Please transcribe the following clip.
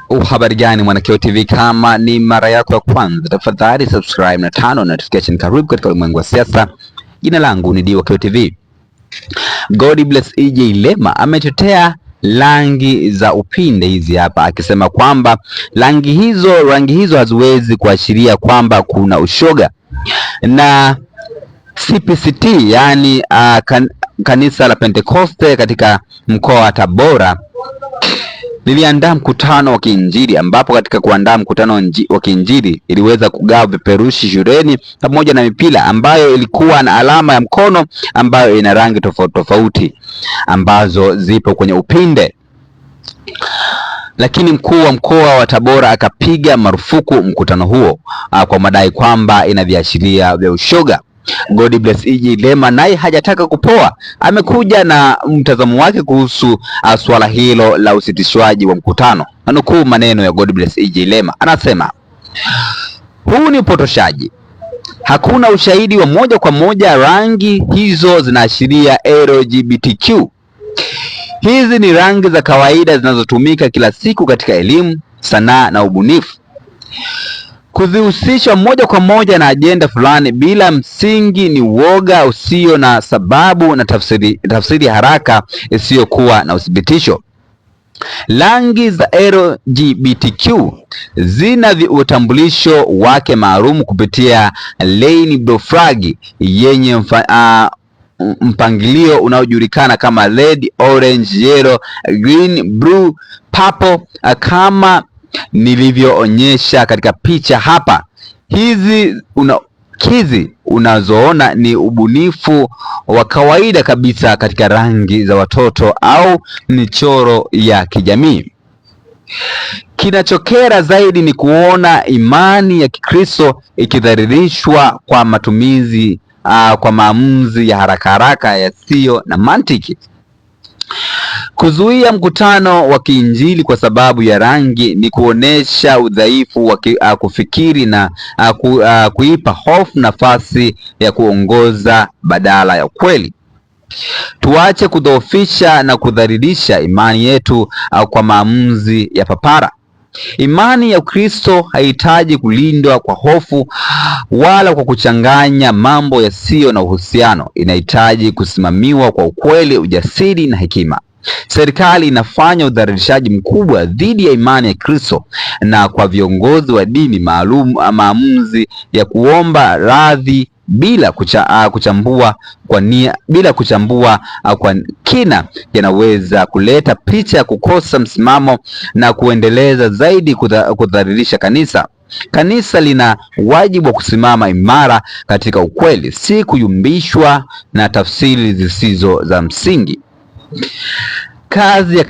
Habari gani mwana Keo TV, kama ni mara yako ya kwanza tafadhali subscribe na turn notification. Karibu katika ulimwengu wa siasa. Jina langu ni Diwa Keo TV. Godbless EJ Lema ametetea rangi za upinde hizi hapa, akisema kwamba rangi hizo haziwezi kuashiria kwamba kuna ushoga. Na CPCT yani kanisa la Pentekoste katika mkoa wa Tabora liliandaa mkutano wa kiinjili, ambapo katika kuandaa mkutano wa kiinjili iliweza kugawa vipeperushi shuleni pamoja na mipira ambayo ilikuwa na alama ya mkono ambayo ina rangi tofauti tofauti ambazo zipo kwenye upinde. Lakini mkuu wa mkoa wa Tabora akapiga marufuku mkutano huo kwa madai kwamba ina viashiria vya ushoga. Godbless EJ Lema naye hajataka kupoa, amekuja na mtazamo wake kuhusu swala hilo la usitishwaji wa mkutano. Nanukuu maneno ya Godbless EJ Lema, anasema huu ni upotoshaji, hakuna ushahidi wa moja kwa moja rangi hizo zinaashiria LGBTQ. Hizi ni rangi za kawaida zinazotumika kila siku katika elimu, sanaa na ubunifu. Kuzihusisha moja kwa moja na ajenda fulani bila msingi ni uoga usio na sababu na tafsiri haraka isiyokuwa na uthibitisho. Rangi za LGBTQ zina utambulisho wake maalum kupitia rainbow flag yenye mpangilio unaojulikana kama red, orange, yellow, green, blue, purple, kama nilivyoonyesha katika picha hapa. Hizi unazoona ni ubunifu wa kawaida kabisa katika rangi za watoto au michoro ya kijamii. Kinachokera zaidi ni kuona imani ya Kikristo ikidhalilishwa kwa matumizi kwa maamuzi ya haraka yasiyo na mantiki. Kuzuia mkutano wa kiinjili kwa sababu ya rangi ni kuonesha udhaifu wa kufikiri na kuipa hofu nafasi ya kuongoza badala ya ukweli. Tuache kudhoofisha na kudhalilisha imani yetu kwa maamuzi ya papara. Imani ya Ukristo haihitaji kulindwa kwa hofu wala kwa kuchanganya mambo yasiyo na uhusiano. Inahitaji kusimamiwa kwa ukweli, ujasiri na hekima. Serikali inafanya udhalilishaji mkubwa dhidi ya imani ya Kristo, na kwa viongozi wa dini maamuzi ya kuomba radhi bila kuchambua kwa kina yanaweza kuleta picha ya kukosa msimamo na kuendeleza zaidi kudhalilisha kanisa. Kanisa lina wajibu wa kusimama imara katika ukweli, si kuyumbishwa na tafsiri zisizo za msingi. Kazi ya